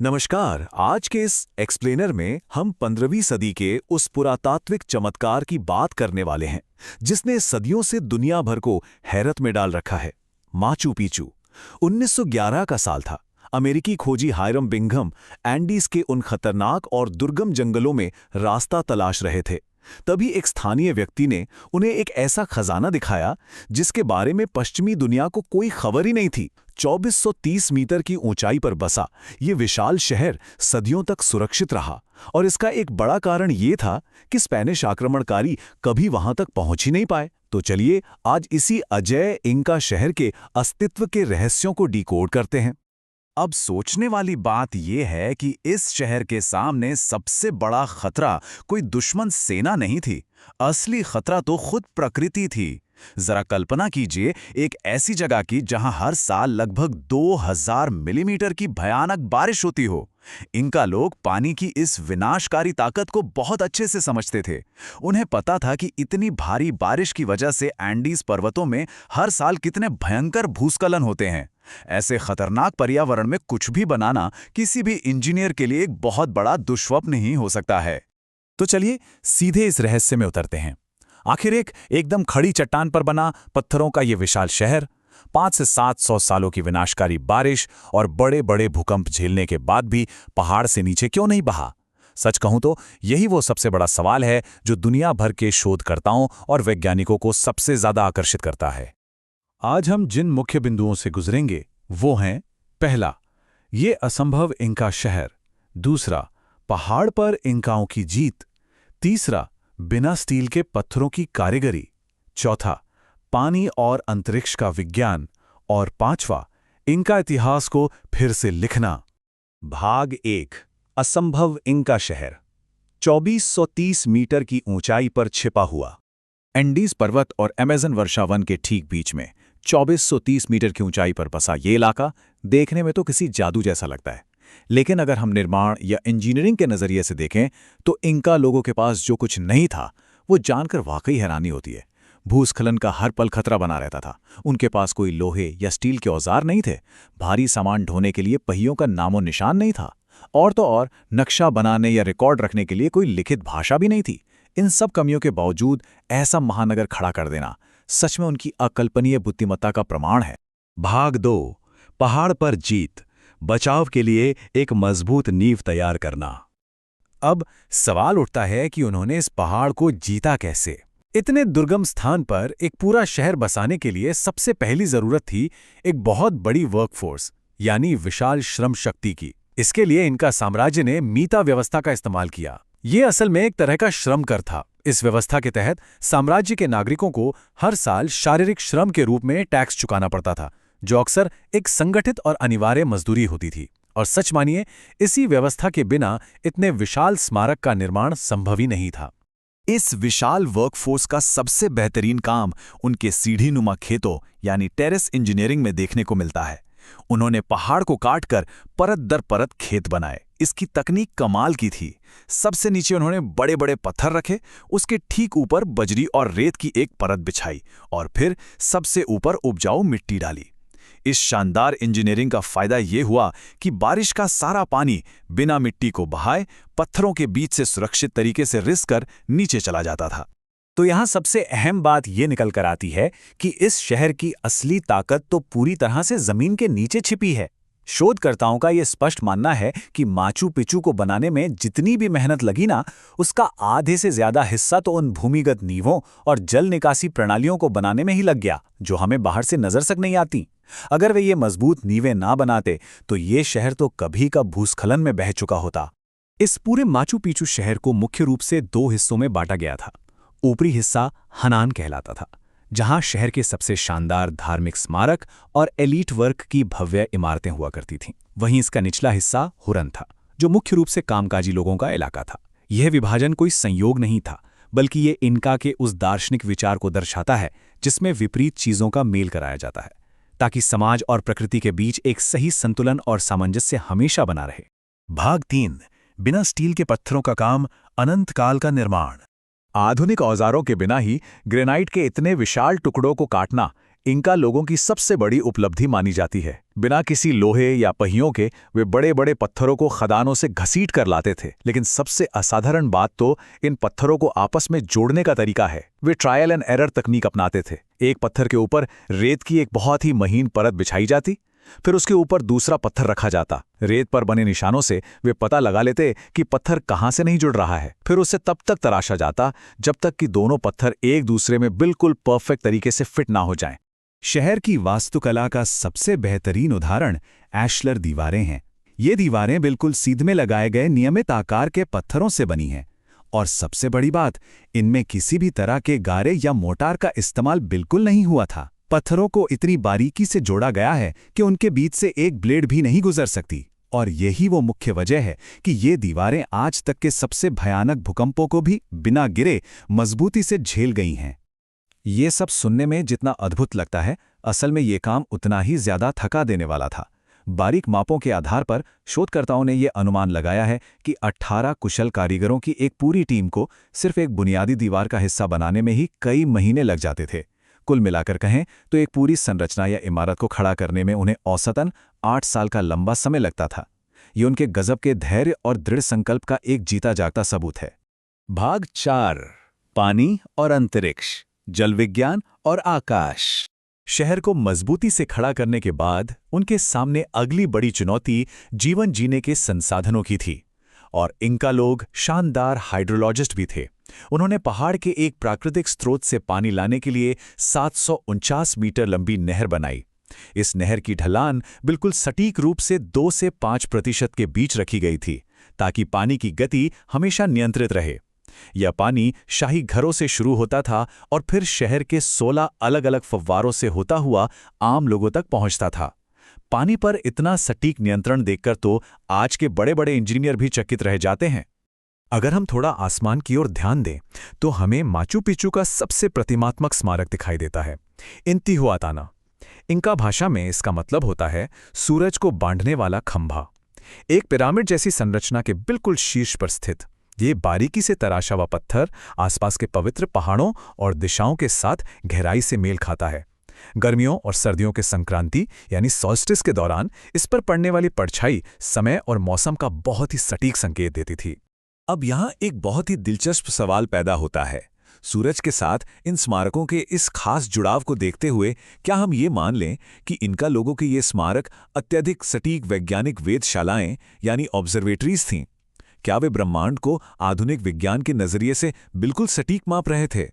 नमस्कार। आज के इस एक्सप्लेनर में हम 15वीं सदी के उस पुरातात्विक चमत्कार की बात करने वाले हैं जिसने सदियों से दुनिया भर को हैरत में डाल रखा है। माचू पिचू 1911 का साल था। अमेरिकी खोजी हायरम बिंघम एंडीज के उन खतरनाक और दुर्गम जंगलों में रास्ता तलाश रहे थे। तभी एक स्थानीय व्यक्ति ने उन्हें एक ऐसा खजाना दिखाया जिसके बारे में पश्चिमी दुनिया को कोई खबर ही नहीं थी। 2430 मीटर की ऊंचाई पर बसा ये विशाल शहर सदियों तक सुरक्षित रहा और इसका एक बड़ा कारण ये था कि स्पेनिश आक्रमणकारी कभी वहां तक पहुंच ही नहीं पाए। तो चलिए आज इसी अजय इंका शहर के अस्तित्व के रहस्यों को डिकोड करते हैं। अब सोचने वाली बात यह है कि इस शहर के सामने सबसे बड़ा खतरा कोई दुश्मन सेना नहीं थी। असली खतरा तो खुद प्रकृति थी। जरा कल्पना कीजिए एक ऐसी जगह की जहां हर साल लगभग 2000 मिलीमीटर की भयानक बारिश होती हो। इनका लोग पानी की इस विनाशकारी ताकत को बहुत अच्छे से समझते थे। उन्हें पता था कि इतनी भारी बारिश की वजह से एंडीज पर्वतों में हर साल कितने भयंकर भूस्खलन होते हैं। ऐसे खतरनाक पर्यावरण में कुछ भी बनाना किसी भी इंजीनियर के लिए एक बहुत बड़ा दुष्स्वप्न ही हो सकता है। तो चलिए सीधे इस रहस्य में उतरते हैं। आखिर एक एकदम खड़ी चट्टान पर बना पत्थरों का ये विशाल शहर 5 से 700 सालों की विनाशकारी बारिश और बड़े बड़े भूकंप झेलने के बाद भी पहाड़ से नीचे क्यों नहीं बहा? सच कहूं तो यही वो सबसे बड़ा सवाल है जो दुनिया भर के शोधकर्ताओं और वैज्ञानिकों को सबसे ज्यादा आकर्षित करता है। आज हम जिन मुख्य बिंदुओं से गुजरेंगे वो हैं: पहला, ये असंभव इंका शहर; दूसरा, पहाड़ पर इंकाओं की जीत; तीसरा, बिना स्टील के पत्थरों की कारीगरी; चौथा, पानी और अंतरिक्ष का विज्ञान; और पांचवा, इंका इतिहास को फिर से लिखना। भाग 1, असंभव इंका शहर। 2430 मीटर की ऊंचाई पर छिपा हुआ एंडीज पर्वत और अमेज़न वर्षा वन के ठीक बीच में 2430 मीटर की ऊंचाई पर बसा ये इलाका देखने में तो किसी जादू जैसा लगता है। लेकिन अगर हम निर्माण या इंजीनियरिंग के नजरिए से देखें तो इंका लोगों के पास जो कुछ नहीं था वो जानकर वाकई हैरानी होती है। भूस्खलन का हर पल खतरा बना रहता था। उनके पास कोई लोहे या स्टील के औजार नहीं थे। भारी सामान ढोने के लिए पहियों का नामो निशान नहीं था। और तो और नक्शा बनाने या रिकॉर्ड रखने के लिए कोई लिखित भाषा भी नहीं थी। इन सब कमियों के बावजूद ऐसा महानगर खड़ा कर देना सच में उनकी अकल्पनीय बुद्धिमत्ता का प्रमाण है। भाग 2, पहाड़ पर जीत, बचाव के लिए एक मजबूत नींव तैयार करना। अब सवाल उठता है कि उन्होंने इस पहाड़ को जीता कैसे? इतने दुर्गम स्थान पर एक पूरा शहर बसाने के लिए सबसे पहली जरूरत थी एक बहुत बड़ी वर्कफोर्स, यानी विशाल श्रम शक्ति की। इसके लिए इनका साम्राज्य ने मीता व्यवस्था का इस्तेमाल किया। ये असल में एक तरह का श्रम कर था। इस व्यवस्था के तहत साम्राज्य के नागरिकों को हर साल शारीरिक श्रम के रूप में टैक्स चुकाना पड़ता था, जो अक्सर एक संगठित और अनिवार्य मजदूरी होती थी। और सच मानिए, इसी व्यवस्था के बिना इतने विशाल स्मारक का निर्माण संभव ही नहीं था। इस विशाल वर्कफोर्स का सबसे बेहतरीन काम उनके सीढ़ीनुमा खेतों यानी टेरेस इंजीनियरिंग में देखने को मिलता है। उन्होंने पहाड़ को काटकर परत दर परत खेत बनाए। इसकी तकनीक कमाल की थी। सबसे नीचे उन्होंने बड़े बड़े पत्थर रखे, उसके ठीक ऊपर बजरी और रेत की एक परत बिछाई और फिर सबसे ऊपर उपजाऊ मिट्टी डाली। इस शानदार इंजीनियरिंग का फायदा ये हुआ कि बारिश का सारा पानी बिना मिट्टी को बहाए पत्थरों के बीच से सुरक्षित तरीके से रिस कर नीचे चला जाता था। तो यहाँ सबसे अहम बात ये निकल कर आती है कि इस शहर की असली ताकत तो पूरी तरह से जमीन के नीचे छिपी है। शोधकर्ताओं का ये स्पष्ट मानना है कि माचू पिचू को बनाने में जितनी भी मेहनत लगी ना, उसका आधे से ज्यादा हिस्सा तो उन भूमिगत नींवों और जल निकासी प्रणालियों को बनाने में ही लग गया, जो हमें बाहर से नजर तक नहीं आती। अगर वे ये मजबूत नींवें ना बनाते तो ये शहर तो कभी का भूस्खलन में बह चुका होता। इस पूरे माचू पिचू शहर को मुख्य रूप से 2 हिस्सों में बांटा गया था। ऊपरी हिस्सा हनान कहलाता था, जहां शहर के सबसे शानदार धार्मिक स्मारक और एलीट वर्ग की भव्य इमारतें हुआ करती थीं। वहीं इसका निचला हिस्सा हुरन था, जो मुख्य रूप से कामकाजी लोगों का इलाका था। यह विभाजन कोई संयोग नहीं था, बल्कि ये इनका के उस दार्शनिक विचार को दर्शाता है जिसमें विपरीत चीजों का मेल कराया जाता है, ताकि समाज और प्रकृति के बीच एक सही संतुलन और सामंजस्य हमेशा बना रहे। भाग 3, बिना स्टील के पत्थरों का काम, अनंत काल का निर्माण। आधुनिक औजारों के बिना ही ग्रेनाइट के इतने विशाल टुकड़ों को काटना इंका लोगों की सबसे बड़ी उपलब्धि मानी जाती है। बिना किसी लोहे या पहियों के वे बड़े बड़े पत्थरों को खदानों से घसीट कर लाते थे। लेकिन सबसे असाधारण बात तो इन पत्थरों को आपस में जोड़ने का तरीका है। वे ट्रायल एंड एरर तकनीक अपनाते थे। एक पत्थर के ऊपर रेत की एक बहुत ही महीन परत बिछाई जाती, फिर उसके ऊपर दूसरा पत्थर रखा जाता। रेत पर बने निशानों से वे पता लगा लेते कि पत्थर कहाँ से नहीं जुड़ रहा है। फिर उसे तब तक तराशा जाता जब तक कि दोनों पत्थर एक दूसरे में बिल्कुल परफेक्ट तरीके से फिट ना हो जाएं। शहर की वास्तुकला का सबसे बेहतरीन उदाहरण एशलर दीवारें हैं। ये दीवारें बिल्कुल सीध में लगाए गए नियमित आकार के पत्थरों से बनी हैं। और सबसे बड़ी बात, इनमें किसी भी तरह के गारे या मोटार का इस्तेमाल बिल्कुल नहीं हुआ था। पत्थरों को इतनी बारीकी से जोड़ा गया है कि उनके बीच से एक ब्लेड भी नहीं गुजर सकती। और यही वो मुख्य वजह है कि ये दीवारें आज तक के सबसे भयानक भूकंपों को भी बिना गिरे मजबूती से झेल गई हैं। ये सब सुनने में जितना अद्भुत लगता है, असल में ये काम उतना ही ज्यादा थका देने वाला था। बारीक मापों के आधार पर शोधकर्ताओं ने ये अनुमान लगाया है कि 18 कुशल कारीगरों की एक पूरी टीम को सिर्फ एक बुनियादी दीवार का हिस्सा बनाने में ही कई महीने लग जाते थे। कुल मिलाकर कहें तो एक पूरी संरचना या इमारत को खड़ा करने में उन्हें औसतन 8 साल का लंबा समय लगता था। ये उनके गजब के धैर्य और दृढ़ संकल्प का एक जीता जागता सबूत है। भाग 4, पानी और अंतरिक्ष, जल विज्ञान और आकाश। शहर को मजबूती से खड़ा करने के बाद उनके सामने अगली बड़ी चुनौती जीवन जीने के संसाधनों की थी। और इंका लोग शानदार हाइड्रोलॉजिस्ट भी थे। उन्होंने पहाड़ के एक प्राकृतिक स्रोत से पानी लाने के लिए 749 मीटर लंबी नहर बनाई। इस नहर की ढलान बिल्कुल सटीक रूप से 2 से 5% के बीच रखी गई थी, ताकि पानी की गति हमेशा नियंत्रित रहे। यह पानी शाही घरों से शुरू होता था और फिर शहर के 16 अलग अलग फव्वारों से होता हुआ आम लोगों तक पहुंचता था। पानी पर इतना सटीक नियंत्रण देखकर तो आज के बड़े बड़े इंजीनियर भी चकित रह जाते हैं। अगर हम थोड़ा आसमान की ओर ध्यान दें तो हमें माचू पिचू का सबसे प्रतिमात्मक स्मारक दिखाई देता है, इंतिहुआताना। इंका भाषा में इसका मतलब होता है सूरज को बांधने वाला खंभा। एक पिरामिड जैसी संरचना के बिल्कुल शीर्ष पर स्थित ये बारीकी से तराशा हुआ पत्थर आसपास के पवित्र पहाड़ों और दिशाओं के साथ गहराई से मेल खाता है। गर्मियों और सर्दियों के संक्रांति यानी सॉल्स्टिस के दौरान इस पर पड़ने वाली परछाई समय और मौसम का बहुत ही सटीक संकेत देती थी। अब यहाँ एक बहुत ही दिलचस्प सवाल पैदा होता है। सूरज के साथ इन स्मारकों के इस खास जुड़ाव को देखते हुए क्या हम ये मान लें कि इनका लोगों के ये स्मारक अत्यधिक सटीक वैज्ञानिक वेधशालाएं यानी ऑब्जर्वेटरीज थीं? क्या वे ब्रह्मांड को आधुनिक विज्ञान के नजरिए से बिल्कुल सटीक माप रहे थे?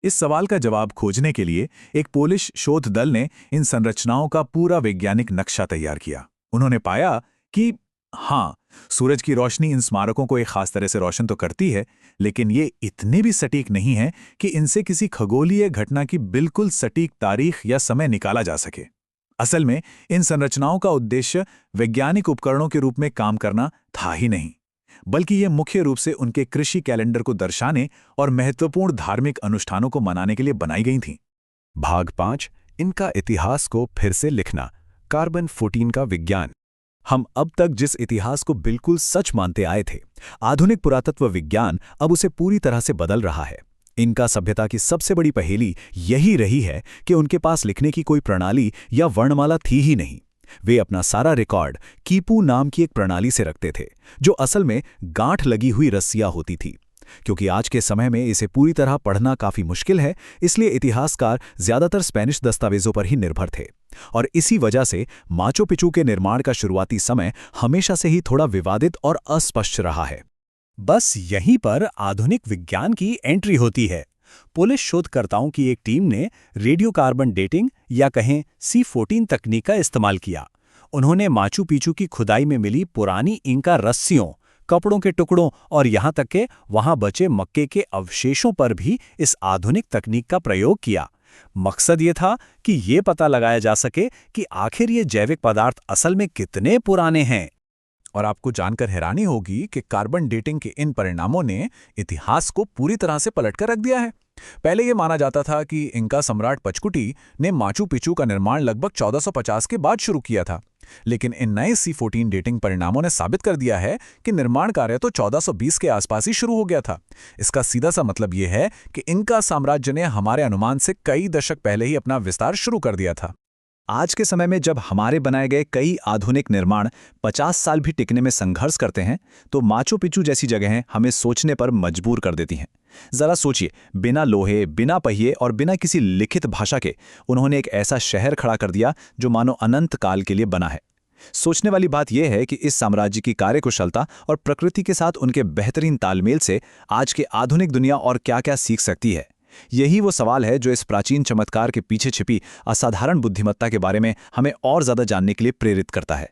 इस सवाल का जवाब खोजने के लिए एक पोलिश शोध दल ने इन संरचनाओं का पूरा वैज्ञानिक नक्शा तैयार किया। उन्होंने पाया कि हाँ, सूरज की रोशनी इन स्मारकों को एक खास तरह से रोशन तो करती है, लेकिन ये इतने भी सटीक नहीं है कि इनसे किसी खगोलीय घटना की बिल्कुल सटीक तारीख या समय निकाला जा सके। असल में इन संरचनाओं का उद्देश्य वैज्ञानिक उपकरणों के रूप में काम करना था ही नहीं, बल्कि ये मुख्य रूप से उनके कृषि कैलेंडर को दर्शाने और महत्वपूर्ण धार्मिक अनुष्ठानों को मनाने के लिए बनाई गई थीं। भाग 5, इनका इतिहास को फिर से लिखना, कार्बन 14 का विज्ञान। हम अब तक जिस इतिहास को बिल्कुल सच मानते आए थे, आधुनिक पुरातत्व विज्ञान अब उसे पूरी तरह से बदल रहा है। इनका सभ्यता की सबसे बड़ी पहेली यही रही है कि उनके पास लिखने की कोई प्रणाली या वर्णमाला थी ही नहीं। वे अपना सारा रिकॉर्ड कीपू नाम की एक प्रणाली से रखते थे, जो असल में गांठ लगी हुई रस्सियां होती थी। क्योंकि आज के समय में इसे पूरी तरह पढ़ना काफी मुश्किल है, इसलिए इतिहासकार ज्यादातर स्पेनिश दस्तावेजों पर ही निर्भर थे। और इसी वजह से माचू पिचू के निर्माण का शुरुआती समय हमेशा से ही थोड़ा विवादित और अस्पष्ट रहा है। बस यहीं पर आधुनिक विज्ञान की एंट्री होती है। पोलिश शोधकर्ताओं की एक टीम ने रेडियो कार्बन डेटिंग या कहें C14 तकनीक का इस्तेमाल किया। उन्होंने माचू पिचू की खुदाई में मिली पुरानी इंका रस्सियों, कपड़ों के टुकड़ों और यहाँ तक के वहाँ बचे मक्के के अवशेषों पर भी इस आधुनिक तकनीक का प्रयोग किया। मकसद ये था कि ये पता लगाया जा सके कि आखिर ये जैविक पदार्थ असल में कितने पुराने हैं। और आपको जानकर हैरानी होगी कि कार्बन डेटिंग के इन परिणामों ने इतिहास को पूरी तरह से पलटकर रख दिया है। पहले यह माना जाता था कि इंका सम्राट पचकुटी ने माचू पिचू का निर्माण लगभग 1450 के बाद शुरू किया था, लेकिन इन नए C14 डेटिंग परिणामों ने साबित कर दिया है कि निर्माण कार्य तो 1420 के आसपास ही शुरू हो गया था। इसका सीधा सा मतलब यह है कि इंका साम्राज्य ने हमारे अनुमान से कई दशक पहले ही अपना विस्तार शुरू कर दिया था। आज के समय में जब हमारे बनाए गए कई आधुनिक निर्माण 50 साल भी टिकने में संघर्ष करते हैं, तो माचू पिचू जैसी जगहें हमें सोचने पर मजबूर कर देती हैं। जरा सोचिए, बिना लोहे, बिना पहिए और बिना किसी लिखित भाषा के उन्होंने एक ऐसा शहर खड़ा कर दिया जो मानो अनंत काल के लिए बना है। सोचने वाली बात यह है कि इस साम्राज्य की कार्यकुशलता और प्रकृति के साथ उनके बेहतरीन तालमेल से आज की आधुनिक दुनिया और क्या-क्या सीख सकती है। यही वो सवाल है जो इस प्राचीन चमत्कार के पीछे छिपी असाधारण बुद्धिमत्ता के बारे में हमें और ज्यादा जानने के लिए प्रेरित करता है।